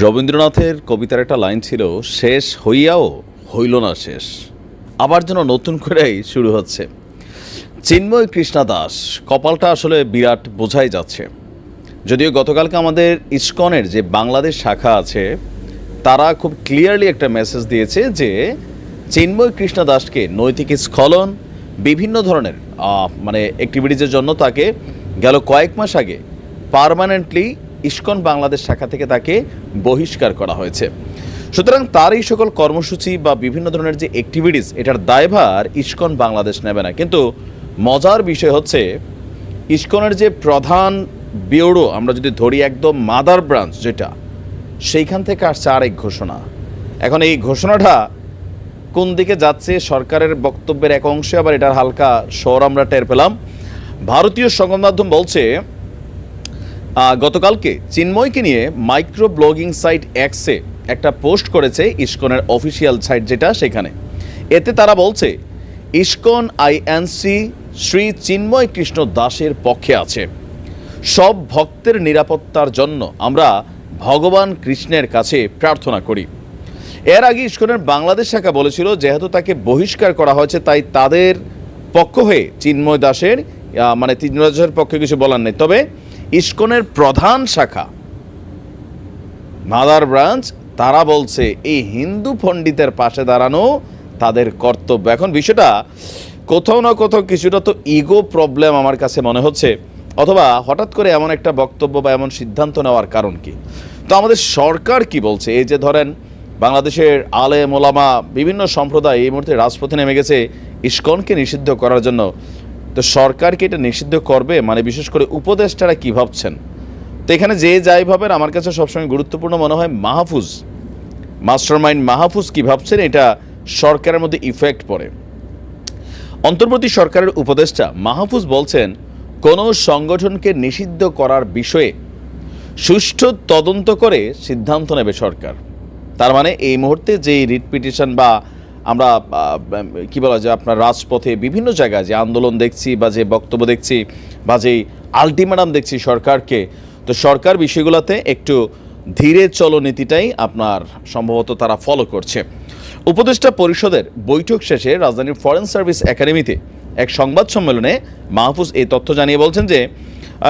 রবীন্দ্রনাথের কবিতার একটা লাইন ছিল, শেষ হইয়াও হইল না শেষ, আবার যেন নতুন করেই শুরু হচ্ছে। চিন্ময় কৃষ্ণা দাস কপালটা আসলে বিরাট বোঝাই যাচ্ছে। যদিও গতকালকে আমাদের ইসকনের যে বাংলাদেশ শাখা আছে তারা খুব ক্লিয়ারলি একটা মেসেজ দিয়েছে যে চিন্ময় কৃষ্ণা দাসকে নৈতিক স্খলন, বিভিন্ন ধরনের অ্যাক্টিভিটিজের জন্য তাকে গেল কয়েক মাস আগে পার্মানেন্টলি ইসকন বাংলাদেশ শাখা থেকে তাকে বহিষ্কার করা হয়েছে। সুতরাং তার এই সকল কর্মসূচি বা বিভিন্ন ধরনের যে অ্যাক্টিভিটিস, এটার দায়ভার ইসকন বাংলাদেশ নেবে না। কিন্তু মজার বিষয় হচ্ছে, ইসকনের যে প্রধান ব্যুরো আমরা যদি ধরি, একদম মাদার ব্রাঞ্চ যেটা, সেইখান থেকে আসছে আরেক ঘোষণা। এখন এই ঘোষণাটা কোন দিকে যাচ্ছে, সরকারের বক্তব্যের এক অংশে আবার এটার হালকা স্বর আমরা টের পেলাম। ভারতীয় সংবাদ মাধ্যম বলছে, গতকালকে চিন্ময়কে নিয়ে মাইক্রো ব্লগিং সাইট এক্সে একটা পোস্ট করেছে ইসকনের অফিসিয়াল সাইট যেটা, সেখানে এতে তারা বলছে ইসকন আইএনসি শ্রী চিন্ময় কৃষ্ণ দাসের পক্ষে আছে। সব ভক্তের নিরাপত্তার জন্য আমরা ভগবান কৃষ্ণের কাছে প্রার্থনা করি। এর আগে ইসকনের বাংলাদেশ শাখা বলেছিল, যেহেতু তাকে বহিষ্কার করা হয়েছে তাই তাদের পক্ষ হয়ে চিন্ময় দাসের চিন্ময় দাসের পক্ষে কিছু বলার নেই। তবে ইসকনের প্রধান শাখা মাদার ব্রাঞ্চ তারা বলছে এই হিন্দু পণ্ডিতের পাশে দাঁড়ানো তাদের কর্তব্য। এখন বিষয়টা কোথাও না কোথাও কিছুটা তো ইগো প্রবলেম আমার কাছে মনে হচ্ছে, অথবা হঠাৎ করে এমন একটা বক্তব্য বা এমন সিদ্ধান্ত নেওয়ার কারণ কি? তো আমাদের সরকার কি বলছে? এই যে ধরেন বাংলাদেশের আলেম ওলামা বিভিন্ন সম্প্রদায় এই মুহূর্তে রাজপথে নেমে গেছে ইসকনকে নিষিদ্ধ করার জন্য। তো সরকারকে এটা নিষিদ্ধ করবে, বিশেষ করে উপদেষ্টারা কি ভাবছেন? তো এখানে যে যাই ভাবেন, আমার কাছে সবসময় গুরুত্বপূর্ণ মনে হয় মাহফুজ, মাস্টারমাইন্ড মাহফুজ কি ভাবছেন, এটা সরকারের মধ্যে ইফেক্ট পড়ে। অন্তর্বর্তী সরকারের উপদেষ্টা মাহফুজ বলছেন, কোনো সংগঠনকে নিষিদ্ধ করার বিষয়ে সুষ্ঠু তদন্ত করে সিদ্ধান্ত নেবে সরকার। তার মানে এই মুহূর্তে যে রিট পিটিশন বা আমরা কি বলা যায়, আপনার রাজপথে বিভিন্ন জায়গায় যে আন্দোলন দেখছি বা যে বক্তব্য দেখছি বা যে আলটিমেটাম দেখছি সরকারকে, তো সরকার বিষয়গুলোতে একটু ধীরে চলো নীতিটাই আপনার সম্ভবত তারা ফলো করছে। উপদেষ্টা পরিষদের বৈঠক শেষে রাজধানীর ফরেন সার্ভিস একাডেমিতে এক সংবাদ সম্মেলনে মাহফুজ এই তথ্য জানিয়ে বলছেন যে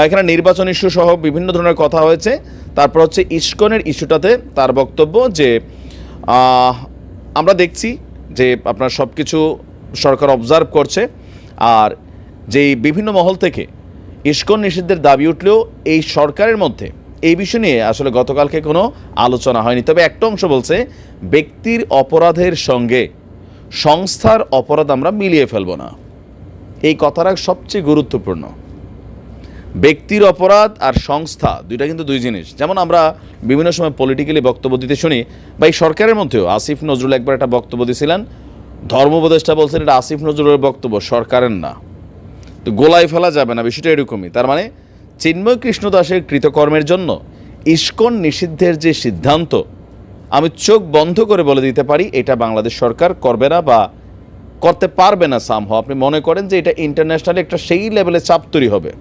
এখানে নির্বাচন ইস্যু সহ বিভিন্ন ধরনের কথা হয়েছে। তারপর হচ্ছে ইসকনের ইস্যুটাতে তার বক্তব্য যে আমরা দেখছি যে আপনার সব কিছু সরকার অবজার্ভ করছে, আর যেই বিভিন্ন মহল থেকে ইসকন নিষিদ্ধের দাবি উঠলেও এই সরকারের মধ্যে এই বিষয় নিয়ে আসলে গতকালকে কোনো আলোচনা হয়নি। তবে একটা অংশ বলছে, ব্যক্তির অপরাধের সঙ্গে সংস্থার অপরাধ আমরা মিলিয়ে ফেলব না। এই কথাটা সবচেয়ে গুরুত্বপূর্ণ। ব্যক্তির অপরাধ আর সংস্থা দুইটা কিন্তু দুই জিনিস। যেমন আমরা বিভিন্ন সময় পলিটিক্যালি বক্তব্য দিতে শুনি, বা এই সরকারের মধ্যেও আসিফ নজরুল একবার একটা বক্তব্য দিয়েছিলেন, ধর্ম উপদেষ্টা বলছেন এটা আসিফ নজরুলের বক্তব্য, সরকারের না। তো গোলায় ফেলা যাবে না, বিষয়টা এরকমই। তার মানে চিন্ময় কৃষ্ণ দাসের কৃতকর্মের জন্য ইসকন নিষিদ্ধের যে সিদ্ধান্ত, আমি চোখ বন্ধ করে বলে দিতে পারি এটা বাংলাদেশ সরকার করবে না বা করতে পারবে না। সামহাও আপনি মনে করেন যে এটা ইন্টারন্যাশনালি একটা সেই লেভেলে চাপ তৈরি হবে।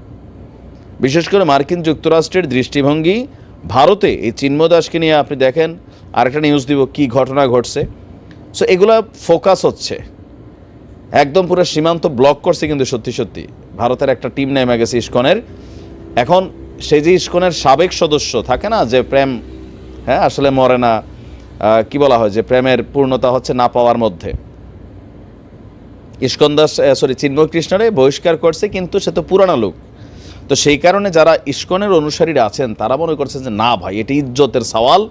বিশেষ করে মার্কিন যুক্তরাষ্ট্রের দৃষ্টিভঙ্গি ভারতে এই চিন্ময় দাসকে নিয়ে আপনি দেখেন, আরেকটা নিউজ দিব কি ঘটনা ঘটছে। সো এগুলা ফোকাস হচ্ছে একদম পুরো সীমান্ত ব্লক করছে, কিন্তু সত্যি সত্যি ভারতের একটা টিম নেমে গেছে ইসকনের। এখন সেই যে ইসকনের সাবেক সদস্য থাকে না, যে প্রেম আসলে মরে না, কি বলা হয়, যে প্রেমের পূর্ণতা হচ্ছে না পাওয়ার মধ্যে, চিন্ময় কৃষ্ণরে বহিষ্কার করছে, কিন্তু সে তো পুরানা লোক। তো সেই কারণে যারা ইসকনের অনুসারীরা আছেন তারা মনে করছেন যে না ভাই, এটা ইজ্জতের সওয়াল,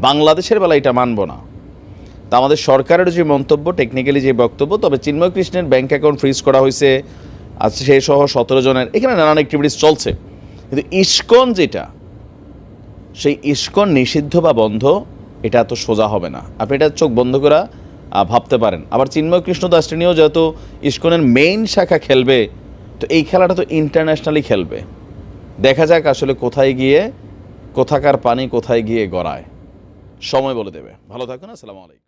বাংলাদেশের বেলা এটা মানব না। তা আমাদের সরকারের যে মন্তব্য, টেকনিক্যালি যে বক্তব্য, তবে চিন্ময় কৃষ্ণের ব্যাংক অ্যাকাউন্ট ফ্রিজ করা হয়েছে, আজকে সেই সহ 17 জনের, এখানে নানান অ্যাক্টিভিটিস চলছে। কিন্তু ইসকন যেটা, সেই ইসকন নিষিদ্ধ বা বন্ধ এটা এত সোজা হবে না। আপনি এটা চোখ বন্ধ করে ভাবতে পারেন। আবার চিন্ময় কৃষ্ণ দাসটি নিয়েও যেহেতু ইসকনের মেইন শাখা খেলবে, তো এই খেলাটা তো ইন্টারন্যাশনালি খেলবে। দেখা যাক আসলে কোথায় গিয়ে, কোথাকার পানি কোথায় গিয়ে গড়ায়, সময় বলে দেবে। ভালো থাকুন, আসসালামু আলাইকুম।